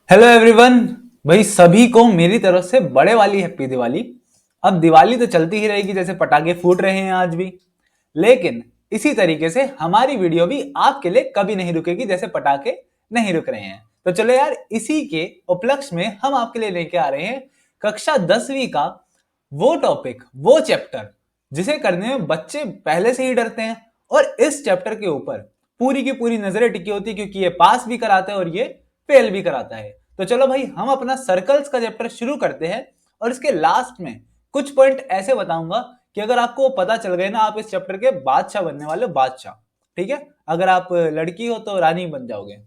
Hello everyone. भाई सभी को मेरी तरफ से बड़े वाली हैप्पी दिवाली। अब दिवाली तो चलती ही रहेगी, जैसे पटाखे फूट रहे हैं आज भी, लेकिन इसी तरीके से हमारी वीडियो भी आपके लिए कभी नहीं रुकेगी, जैसे पटाखे नहीं रुक रहे हैं। तो चलो यार, इसी के उपलक्ष्य में हम आपके लिए लेके आ रहे हैं कक्षा 10वीं का वो टॉपिक, वो चैप्टर जिसे करने में बच्चे पहले से ही डरते हैं। और इस चैप्टर के ऊपर पूरी की पूरी नजरें टिकी होती है, क्योंकि ये पास भी कराता है और ये फेल भी कराता है। तो चलो भाई, हम अपना सर्कल्स का चैप्टर शुरू करते हैं। और इसके लास्ट में कुछ पॉइंट ऐसे बताऊंगा कि अगर आपको पता चल गए ना, आप इस चैप्टर के बादशाह बनने वाले हो, बादशाह। ठीक है, अगर आप लड़की हो तो रानी बन जाओगे।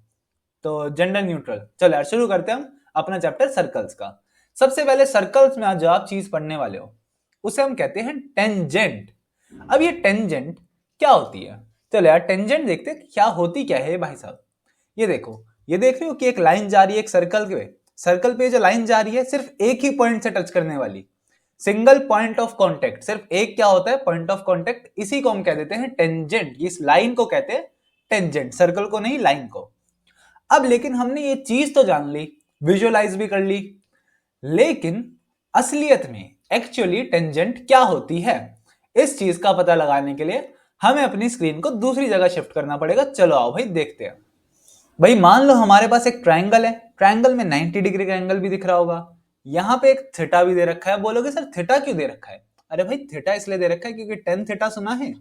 तो जेंडर न्यूट्रल। चलो यार, शुरू करते हैं हम अपना चैप्टर सर्कल्स का। सबसे पहले सर्कल्स में आज जो आप चीज पढ़ने वाले हो उसे हम कहते हैं टेंजेंट। अब ये टेंजेंट क्या होती है? चलो यार, टेंजेंट देखते हैं क्या होती क्या है भाई साहब। ये देखो, ये देख रहे हो कि एक लाइन जा रही है एक सर्कल पे जो लाइन जा रही है सिर्फ एक ही पॉइंट से टच करने वाली, सिंगल पॉइंट ऑफ कांटेक्ट। सिर्फ एक क्या होता है? Point of contact. इसी को हम कह देते हैं टेंजेंट। इस लाइन को कहते हैं टेंजेंट, सर्कल को नहीं, लाइन को। अब लेकिन हमने ये चीज तो जान ली, विजुअलाइज भी कर ली, लेकिन असलियत में एक्चुअली टेंजेंट क्या होती है, इस चीज का पता लगाने के लिए हमें अपनी स्क्रीन को दूसरी जगह शिफ्ट करना पड़ेगा। चलो आओ भाई, देखते हैं। भाई मान लो हमारे पास एक ट्रायंगल है, ट्रायंगल में 90 डिग्री का एंगल भी दिख रहा होगा। यहाँ पे एक थीटा भी दे रखा है। बोलोगे सर थीटा क्यों दे रखा है? अरे भाई, थीटा इसलिए दे रखा है क्योंकि टेन थीटा सुना है,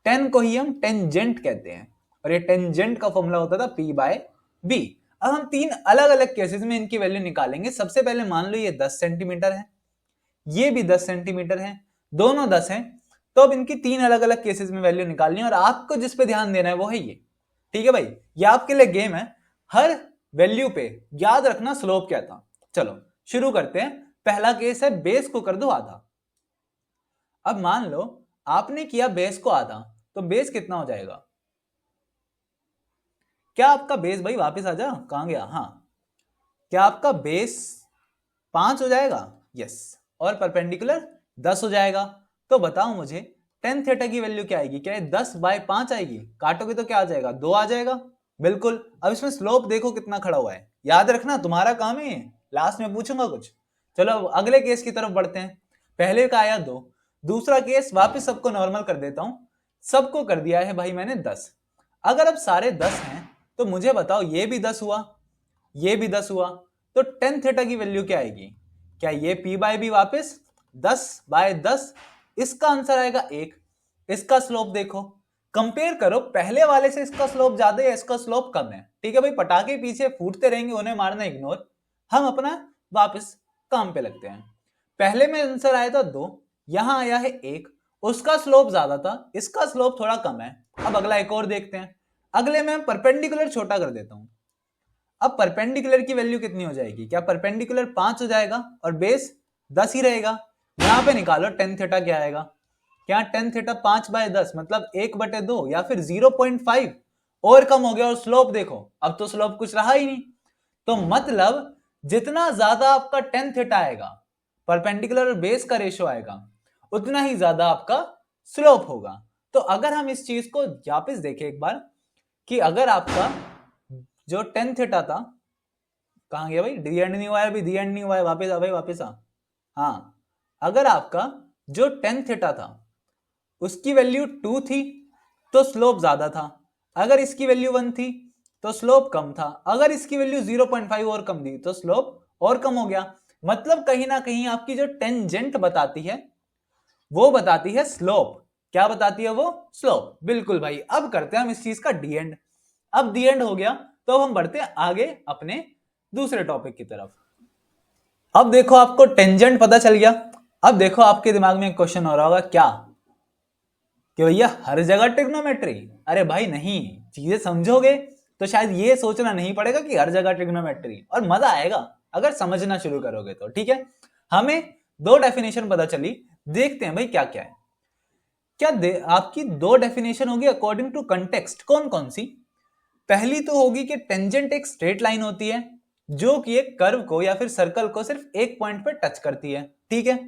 टेन को ही हम टेंजेंट कहते हैं। और ये टेंजेंट का फॉर्मूला होता था पी बाय बी। अब हम तीन अलग अलग केसेस में इनकी वैल्यू निकालेंगे। सबसे पहले मान लो ये 10 सेंटीमीटर है, ये भी 10 सेंटीमीटर है, दोनों 10 हैं। तो अब इनकी तीन अलग अलग केसेस में वैल्यू निकालनी है, और आपको जिस पे ध्यान देना है वो है ये। ठीक है भाई, ये आपके लिए गेम है। हर वैल्यू पे याद रखना स्लोप क्या था। चलो शुरू करते हैं। पहला केस है बेस को कर दो आधा। अब मान लो आपने किया बेस को आधा, तो बेस कितना हो जाएगा? क्या आपका बेस, भाई वापस आ जा, कहां गया? हाँ, क्या आपका बेस 5 हो जाएगा? यस। और परपेंडिकुलर 10 हो जाएगा। तो बताओ मुझे, टेन थीटा की वैल्यू क्या आएगी? क्या 10/5 आएगी? काटोगे तो क्या आ जाएगा? 2 आ जाएगा। बिल्कुल। अब इसमें स्लोप देखो कितना खड़ा हुआ है, याद रखना, तुम्हारा काम है, लास्ट में पूछूंगा कुछ। चलो अब अगले केस की तरफ बढ़ते हैं। पहले का आया 2, दूसरा केस वापिस सबको नॉर्मल कर देता हूं। सबको कर दिया है भाई मैंने 10। अगर अब सारे 10 हैं तो मुझे बताओ, ये भी 10 हुआ, ये भी 10 हुआ, तो टेन थीटा की वैल्यू क्या आएगी? क्या ये पी बाय बी वापिस 10/10? इसका आंसर आएगा 1। इसका स्लोप देखो, कंपेयर करो, पहले वाले से इसका स्लोप ज्यादा है, इसका स्लोप कम है। ठीक है भाई, पटाखे पीछे फूटते रहेंगे, उन्हें मारना इग्नोर। हम अपना वापस काम पे लगते हैं। पहले में आंसर आया था 2, यहां आया है 1। उसका स्लोप ज्यादा था, इसका स्लोप थोड़ा कम है। अब अगला एक और देखते हैं। अगले में हम परपेंडिकुलर छोटा कर देता हूं। अब परपेंडिकुलर की वैल्यू कितनी हो जाएगी? क्या परपेंडिकुलर 5 हो जाएगा और बेस 10 ही रहेगा? यहां पे निकालो टेन थीटा क्या आएगा। क्या टेन थीटा 5/10 मतलब 1/2 या फिर 0.5 और कम हो गया। और स्लोप देखो, अब तो स्लोप कुछ रहा ही नहीं। तो मतलब जितना ज्यादा आपका टेन थीटा आएगा, परपेंडिकुलर और बेस का रेशियो आएगा, उतना ही ज्यादा आपका स्लोप होगा। तो अगर हम इस चीज को वापिस देखें एक बार, कि अगर आपका जो टेन थीटा था, कहां गया भाई? डी एंड नहीं हुआ है, अभी डी एंड नहीं हुआ है, वापस आ भाई, वापस आ। हाँ, अगर आपका जो टेन थीटा था उसकी वैल्यू 2 थी तो स्लोप ज्यादा था। अगर इसकी वैल्यू 1 थी तो स्लोप कम था। अगर इसकी वैल्यू 0.5 और कम थी तो स्लोप और कम हो गया। मतलब कहीं ना कहीं आपकी जो टेंजेंट बताती है वो बताती है स्लोप। क्या बताती है वो? स्लोप। बिल्कुल भाई। अब करते हैं हम इस चीज का डी एंड। अब डी एंड हो गया, तो अब हम बढ़ते हैं आगे अपने दूसरे टॉपिक की तरफ। अब देखो, आपको टेंजेंट पता चल गया। अब देखो, आपके दिमाग में एक क्वेश्चन हो रहा होगा, क्या कि भैया हर जगह ट्रिग्नोमेट्री? अरे भाई नहीं, चीजें समझोगे तो शायद ये सोचना नहीं पड़ेगा कि हर जगह ट्रिग्नोमेट्री, और मजा आएगा अगर समझना शुरू करोगे तो। ठीक है, हमें दो डेफिनेशन पता चली, देखते हैं भाई क्या क्या है। आपकी दो डेफिनेशन होगी अकॉर्डिंग टू कंटेक्स्ट। कौन कौन सी? पहली तो होगी कि टेंजेंट एक स्ट्रेट लाइन होती है जो कि एक कर्व को या फिर सर्कल को सिर्फ एक पॉइंट पे टच करती है। ठीक है।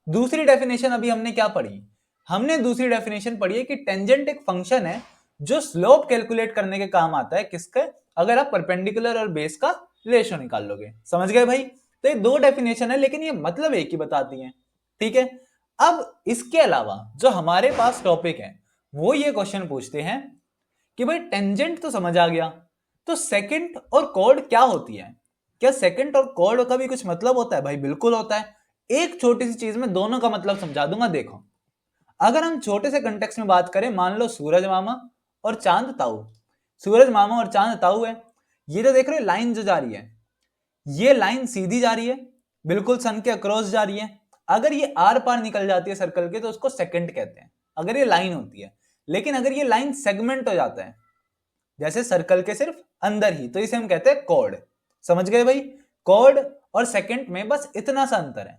दूसरी डेफिनेशन अभी हमने क्या पढ़ी? हमने दूसरी डेफिनेशन पढ़ी है कि टेंजेंट एक फंक्शन है जो स्लोप कैलकुलेट करने के काम आता है। किसके? अगर आप परपेंडिकुलर और बेस का रेशो निकाल लोगे। समझ गए भाई? तो ये दो डेफिनेशन है लेकिन ये मतलब एक ही बताती है। ठीक है, अब इसके अलावा जो हमारे पास टॉपिक है वो ये क्वेश्चन पूछते हैं कि भाई टेंजेंट तो समझ आ गया, तो सेकंड और कॉर्ड क्या होती है? क्या सेकंड और कॉर्ड का भी कुछ मतलब होता है? भाई बिल्कुल होता है। एक छोटी सी चीज में दोनों का मतलब समझा दूंगा। देखो, अगर हम छोटे से कंटेक्स्ट में बात करें, मान लो सूरज मामा और चांद ताऊ, सूरज मामा और चांद ताऊ है। ये जो देख रहे हो लाइन जो जा रही है, ये लाइन सीधी जा रही है, बिल्कुल सन के अक्रॉस जा रही है। अगर ये आर पार निकल जाती है सर्कल के तो उसको सेकंड कहते हैं, अगर ये लाइन होती है। लेकिन अगर ये लाइन सेगमेंट हो जाता है जैसे सर्कल के सिर्फ अंदर ही, तो इसे हम कहते हैं कॉर्ड। समझ गए भाई? कॉर्ड और सेकंड में बस इतना सा अंतर है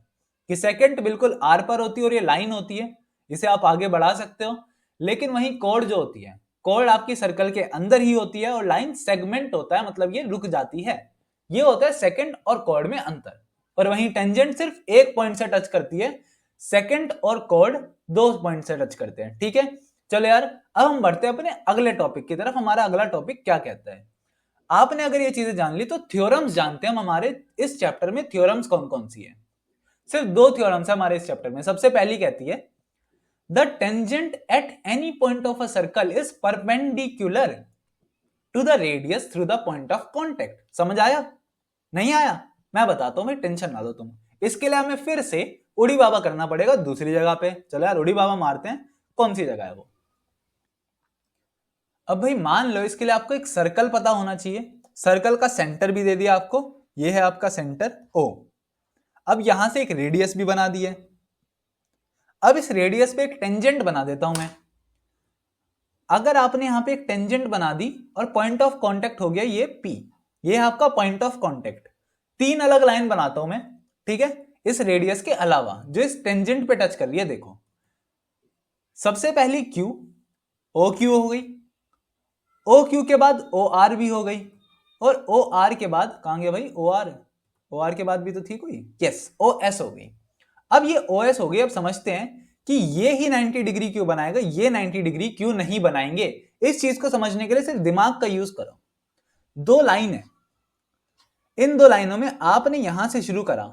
कि सेकंड बिल्कुल आर पर होती है और ये लाइन होती है, इसे आप आगे बढ़ा सकते हो। लेकिन वहीं कॉर्ड जो होती है, कॉर्ड आपकी सर्कल के अंदर ही होती है और लाइन सेगमेंट होता है, मतलब ये रुक जाती है। ये होता है सेकंड और कॉर्ड में अंतर। और वहीं टेंजेंट सिर्फ एक पॉइंट से टच करती है, सेकंड और कॉर्ड दो पॉइंट से टच करते हैं। ठीक है, चलो यार, अब हम बढ़ते हैं अपने अगले टॉपिक की तरफ। हमारा अगला टॉपिक क्या कहता है? आपने अगर ये चीजें जान ली तो थ्योरम्स जानते हैं हम। हमारे इस चैप्टर में थ्योरम्स कौन कौन सी है? सिर्फ दो थ्योरम्स है हमारे इस चैप्टर में। सबसे पहली कहती है the tangent at any point of a circle is perpendicular to the radius through the point of contact. समझ आया? नहीं आया? मैं बताता हूं भाई, टेंशन ना लो तुम। इसके लिए हमें फिर से उड़ी बाबा करना पड़ेगा दूसरी जगह पे। चलो यार, उड़ी बाबा मारते हैं। कौन सी जगह है वो? अब भाई मान लो इसके लिए आपको एक सर्कल पता होना चाहिए। सर्कल का सेंटर भी दे दिया आपको, ये है आपका सेंटर O। अब यहां से एक रेडियस भी बना दी है। अब इस रेडियस पे एक टेंजेंट बना देता हूं मैं। अगर आपने यहां पे एक टेंजेंट बना दी और पॉइंट ऑफ कांटेक्ट हो गया ये P, ये है आपका पॉइंट ऑफ कांटेक्ट। तीन अलग लाइन बनाता हूं मैं, ठीक है, इस रेडियस के अलावा जो इस टेंजेंट पे टच कर रही है। देखो, सबसे पहली Q, OQ हो गई, OQ के बाद OR भी हो गई, और OR के बाद कहां गया भाई OR के बाद भी तो थी कोई, यस, OS हो गई। अब ये OS हो गई। अब समझते हैं कि ये ही 90 डिग्री क्यों बनाएगा, ये 90 डिग्री क्यों नहीं बनाएंगे। इस चीज को समझने के लिए सिर्फ दिमाग का यूज करो। दो लाइन है, इन दो लाइनों में आपने यहां से शुरू करा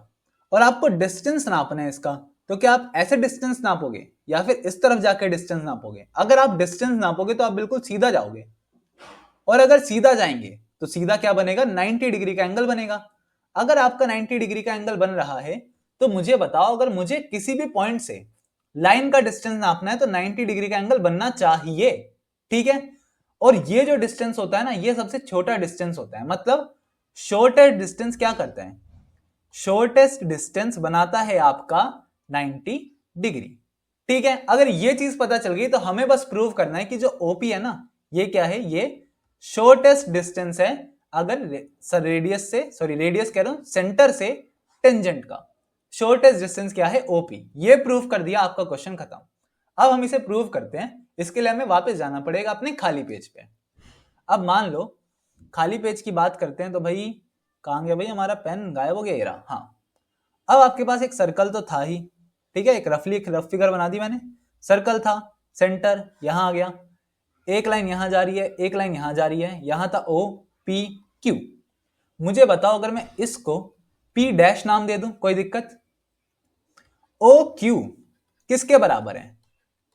और आपको डिस्टेंस नापना है इसका। तो क्या आप ऐसे डिस्टेंस नापोगे या फिर इस तरफ जाकर डिस्टेंस नापोगे? अगर आप डिस्टेंस नापोगे तो आप बिल्कुल सीधा जाओगे, और अगर सीधा जाएंगे तो सीधा क्या बनेगा? 90 डिग्री का एंगल बनेगा। अगर आपका 90 डिग्री का एंगल बन रहा है तो मुझे बताओ, अगर मुझे किसी भी पॉइंट से लाइन का डिस्टेंस नापना है तो 90 डिग्री का एंगल बनना चाहिए। ठीक है, और ये जो डिस्टेंस होता है ना, ये सबसे छोटा डिस्टेंस होता है। मतलब शॉर्टेस्ट डिस्टेंस क्या करता है? शॉर्टेस्ट डिस्टेंस बनाता है आपका 90 डिग्री। ठीक है, अगर ये चीज पता चल गई तो हमें बस प्रूव करना है कि जो ओपी है ना, ये क्या है? ये शॉर्टेस्ट डिस्टेंस है। अगर रेडियस से, सॉरी रेडियस कह रहा हूं, सेंटर से टेंजेंट का शॉर्टेस्ट डिस्टेंस क्या है? ओपी। ये प्रूव कर दिया, आपका क्वेश्चन खत्म। अब हम इसे प्रूव करते हैं। इसके लिए हमें वापस जाना पड़ेगा अपने खाली पेज पे। अब मान लो खाली पेज की बात करते हैं तो भाई कहां गया भाई हमारा पेन? गायब हो गया, ये रहा। हाँ, अब आपके पास एक सर्कल तो था ही, ठीक है, एक रफ फिगर बना दी मैंने। सर्कल था, सेंटर यहां आ गया, एक लाइन यहां जा रही है, एक लाइन यहां जा रही है, यहां था O P Q। मुझे बताओ, अगर मैं इसको P डैश नाम दे दूं, कोई दिक्कत? O Q किसके बराबर है?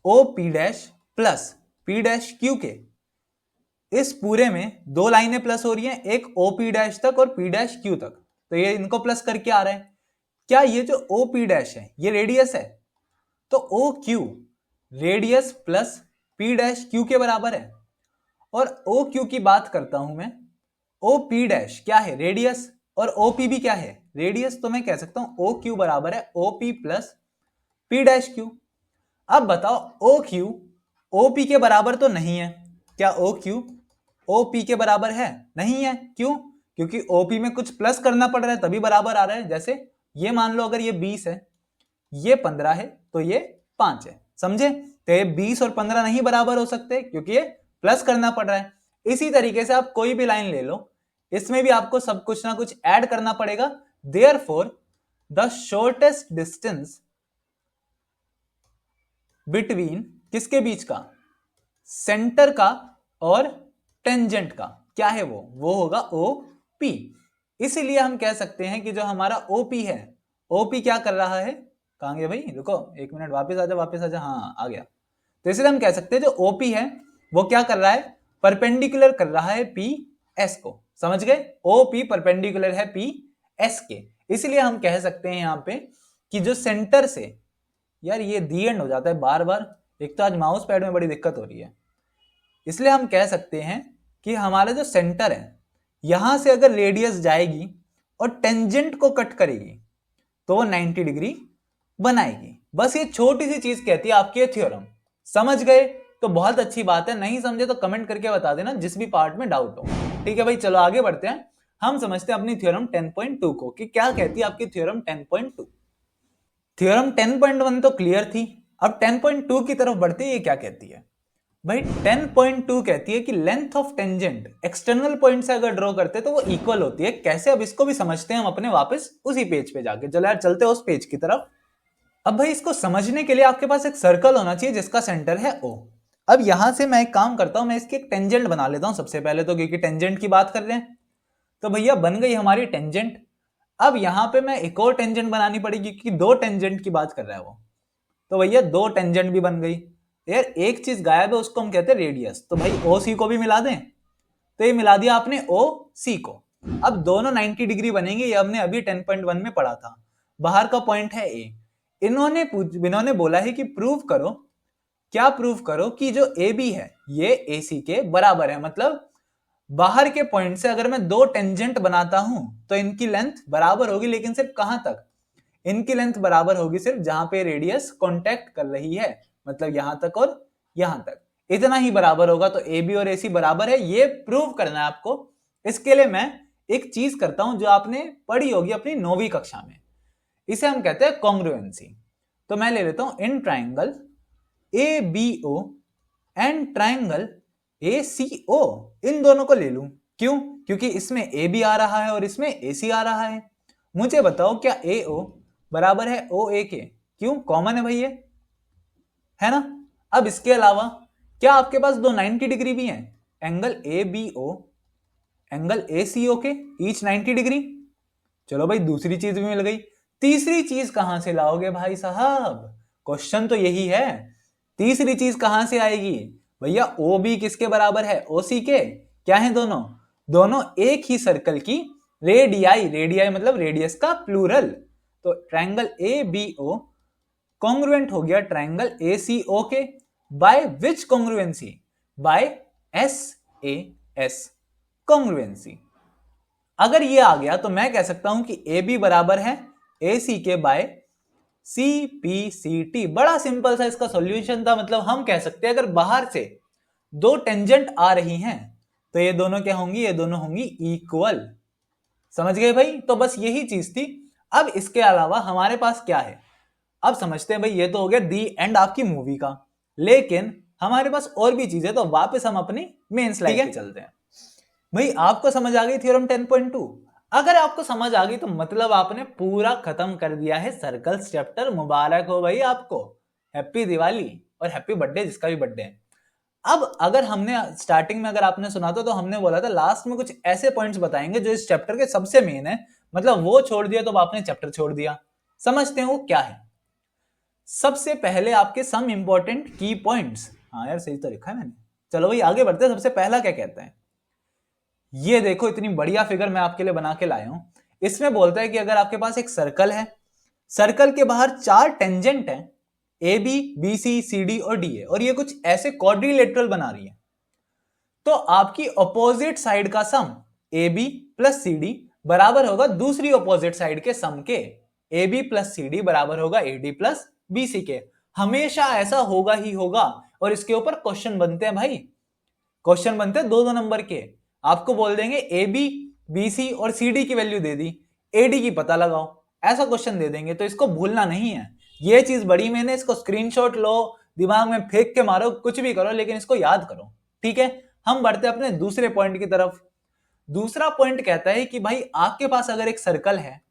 O P dash plus P dash Q के। इस पूरे में दो लाइनें प्लस हो रही हैं, एक O P डैश तक और P डैश Q तक, तो ये इनको प्लस करके आ रहा है। क्या ये जो O P डैश है ये रेडियस है? तो O Q radius plus P dash Q के बराबर है। और O Q की बात करता हूं मैं, O P डैश क्या है? रेडियस, और O P भी क्या है? रेडियस। तो मैं कह सकता हूं O Q बराबर है O P plus P dash Q। अब बताओ O Q O P के बराबर तो नहीं है। क्या O Q O P के बराबर है? नहीं है। क्यों? क्योंकि O P में कुछ प्लस करना पड़ रहा है तभी बराबर आ रहा है। जैसे ये मान लो, अगर ये 20 है, ये 15 है, तो ये 5 है। समझे? तो ये 20 और 15 नहीं बराबर हो सकते क्योंकि ये प्लस करना पड़ रहा है। इसी तरीके से आप कोई भी लाइन ले लो, इसमें भी आपको सब कुछ ना कुछ ऐड करना पड़ेगा। Therefore the shortest distance between, किसके बीच का? सेंटर का और टेंजेंट का, क्या है वो होगा OP। इसीलिए हम कह सकते हैं कि जो हमारा ओपी है, ओपी क्या कर रहा है, कहाँ गया भाई, रुको 1 मिनट, वापस आ जा, हाँ आ गया। तो इसलिए हम कह सकते हैं जो ओपी है वो क्या कर रहा है, परपेंडिकुलर कर रहा है पी एस को, समझ गए, ओपी परपेंडिकुलर है पी एस के। इसलिए हम कह सकते हैं यहाँ पे कि जो सेंटर से, यार ये दी एंड हो जाता है बार बार, एक तो आज माउस पैड में बड़ी दिक्कत हो रही है, इसलिए हम कह सकते हैं कि हमारा जो सेंटर है यहां से अगर रेडियस जाएगी और टेंजेंट को कट करेगी तो वो 90 डिग्री बनाएगी। बस ये छोटी सी चीज कहती है आपकी थ्योरम। समझ गए तो बहुत अच्छी बात है, नहीं समझे तो कमेंट करके बता देना जिस भी पार्ट में डाउट हो। ठीक है भाई, चलो आगे बढ़ते हैं, हम समझते हैं अपनी थ्योरम 10.2 को कि क्या कहती है आपकी थ्योरम 10.2। थ्योरम 10.1 तो क्लियर थी, अब 10.2 की तरफ बढ़ते ये क्या कहती है भाई। 10.2 कहती है कि length of tangent external point से अगर ड्रॉ करते तो वो इक्वल होती है। कैसे, अब इसको भी समझते हैं हम अपने वापस उसी पेज पे जाके। चलो यार चलते हैं उस पेज की तरफ। अब भाई इसको समझने के लिए आपके पास एक सर्कल होना चाहिए जिसका सेंटर है O। अब यहां से मैं एक काम करता हूं, मैं इसकी एक टेंजेंट बना लेता हूं सबसे पहले तो, क्योंकि टेंजेंट की बात कर रहे हैं। तो भैया बन गई हमारी टेंजेंट। अब यहां पे मैं एक और टेंजेंट बनानी पड़ेगी क्योंकि 2 टेंजेंट की बात कर रहा है वो। तो भैया 2 टेंजेंट भी बन गई। यार एक चीज गायब है, उसको हम कहते हैं रेडियस। तो भाई ओ सी को भी मिला दें, तो ये मिला दिया आपने ओ सी को। अब दोनों 90 डिग्री बनेंगे, ये हमने अभी 10.1 में पढ़ा था। बाहर का पॉइंट है ए। इन्होंने बोला है कि प्रूव करो, क्या प्रूव करो कि जो ए बी है ये ए सी के बराबर है। मतलब बाहर के पॉइंट से अगर मैं 2 टेंजेंट बनाता हूं तो इनकी लेंथ बराबर होगी, लेकिन सिर्फ कहां तक, इनकी लेंथ बराबर होगी सिर्फ जहां पे रेडियस कांटेक्ट कर रही है, मतलब यहां तक और यहां तक, इतना ही बराबर होगा। तो ए बी और ए सी बराबर है, ये प्रूव करना है आपको। इसके लिए मैं एक चीज करता हूं जो आपने पढ़ी होगी अपनी 9वीं कक्षा में, इसे हम कहते हैं कॉन्ग्रुएंसी। तो मैं ले लेता हूं इन triangle A B O and triangle A C O, इन दोनों को ले लूं। क्यों? क्योंकि इसमें ए बी आ रहा है और इसमें ए सी आ रहा है। मुझे बताओ क्या ए ओ बराबर है ओ ए के? क्यों? कॉमन है भाई ये, है ना। अब इसके अलावा क्या आपके पास 2 90 डिग्री भी हैं, angle A B O angle A C O के ईच 90 डिग्री। चलो भाई दूसरी चीज भी मिल गई। तीसरी चीज कहां से लाओगे भाई साहब, क्वेश्चन तो यही है, तीसरी चीज कहां से आएगी भैया। ओ बी किसके बराबर है, ओ सी के। क्या है दोनों, दोनों एक ही सर्कल की रेडियाई, रेडियाई मतलब रेडियस का प्लूरल। तो triangle A B O congruent हो गया ट्रायंगल ए सी ओ के। By which congruency, by S A S congruency. अगर ये आ गया तो मैं कह सकता हूं कि ए बी बराबर है ए सी के by C P C T. बड़ा सिंपल सा इसका सॉल्यूशन था। मतलब हम कह सकते हैं अगर बाहर से 2 टेंजेंट आ रही हैं तो ये दोनों क्या होंगी, ये दोनों होंगी इक्वल। समझ गए भाई, तो बस यही चीज थी। अब इसके अलावा हमारे पास क्या है, अब समझते हैं भाई। ये तो हो गया दी एंड आपकी मूवी का, लेकिन हमारे पास और भी चीजें। तो वापस हम अपनी मेन स्लाइड पे चलते हैं। भाई आपको समझ आ गई थ्योरम 10.2? अगर आपको समझ आ गई तो मतलब आपने पूरा खत्म कर दिया है सर्कल्स चैप्टर। मुबारक हो भाई आपको, हैप्पी दिवाली और हैप्पी बर्थडे जिसका भी बर्थडे है। अब अगर हमने स्टार्टिंग में अगर आपने सुना तो हमने बोला था लास्ट में कुछ ऐसे पॉइंट्स बताएंगे जो इस चैप्टर के सबसे मेन है। मतलब वो छोड़ दिया तो आपने चैप्टर छोड़ दिया। समझते हैं वो क्या है। सबसे पहले आपके सम इंपॉर्टेंट की पॉइंट्स। हाँ यार सही तो लिखा है मैंने। चलो भाई आगे बढ़ते हैं। सबसे पहला क्या कहता है, ये देखो इतनी बढ़िया फिगर मैं आपके लिए बना के लाया हूं। इसमें बोलता है कि अगर आपके पास एक सर्कल है, सर्कल के बाहर 4 टेंजेंट हैं, A B B C C D और डी ए, और ये कुछ ऐसे क्वाड्रिलेटरल बना रही है, तो आपकी ऑपोजिट साइड का sum A B plus C D बराबर होगा दूसरी ऑपोजिट साइड के सम के। A B plus C D बराबर होगा A D plus B C के। हमेशा ऐसा होगा ही होगा। और इसके ऊपर क्वेश्चन बनते हैं भाई, क्वेश्चन बनते हैं 2-2 नंबर के। आपको बोल देंगे ए बी बी सी और सी डी की value they the, A D की पता लगाओ, ऐसा क्वेश्चन दे देंगे। तो इसको भूलना नहीं है, ये चीज बड़ी मैंने, इसको स्क्रीनशॉट लो, दिमाग में फेंक के मारो, कुछ भी करो, लेकिन इसको याद करो। ठीक है, हम बढ़ते अपने दूसरे पॉइंट की तरफ। दूसरा पॉइंट कहता है कि भाई आपके पास अगर एक सर्कल है,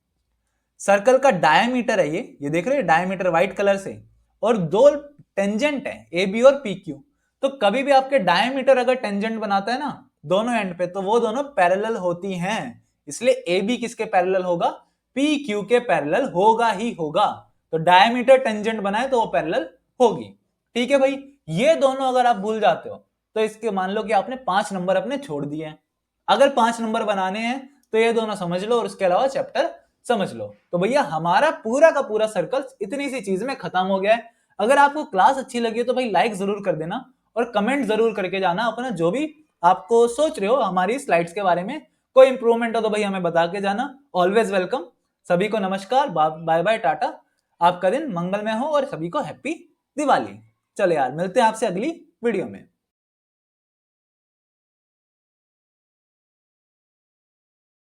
सर्कल का डायमीटर है ये देख रहे हैं डायमीटर व्हाइट कलर से, और 2 टेंजेंट है ए बी और पी क्यू। तो कभी भी आपके डायमीटर अगर टेंजेंट बनाता है ना दोनों एंड पे, तो वो दोनों पैरेलल होती हैं। इसलिए ए बी किसके पैरेलल होगा, पी क्यू के पैरेलल होगा ही होगा। तो डायमीटर टेंजेंट बनाए तो वो पैरेलल होगी। ठीक है भाई, ये दोनों अगर आप भूल जाते हो तो इसके मान लो कि आपने 5 नंबर अपने छोड़ दिए हैं। अगर 5 नंबर बनाने हैं तो ये दोनों समझ लो और उसके अलावा चैप्टर समझ लो। तो भैया हमारा पूरा का पूरा सर्कल इतनी सी चीज में खत्म हो गया है। अगर आपको क्लास अच्छी लगी है तो भाई लाइक जरूर कर देना और कमेंट जरूर करके जाना अपना जो भी आपको सोच रहे हो हमारी स्लाइड्स के बारे में। कोई इंप्रूवमेंट हो तो भाई हमें बता के जाना। Always welcome. सभी को नमस्कार, बाय बाय, टाटा। आपका दिन मंगलमय हो और सभी को हैप्पी दिवाली। चलो यार, मिलते हैं आपसे अगली वीडियो में।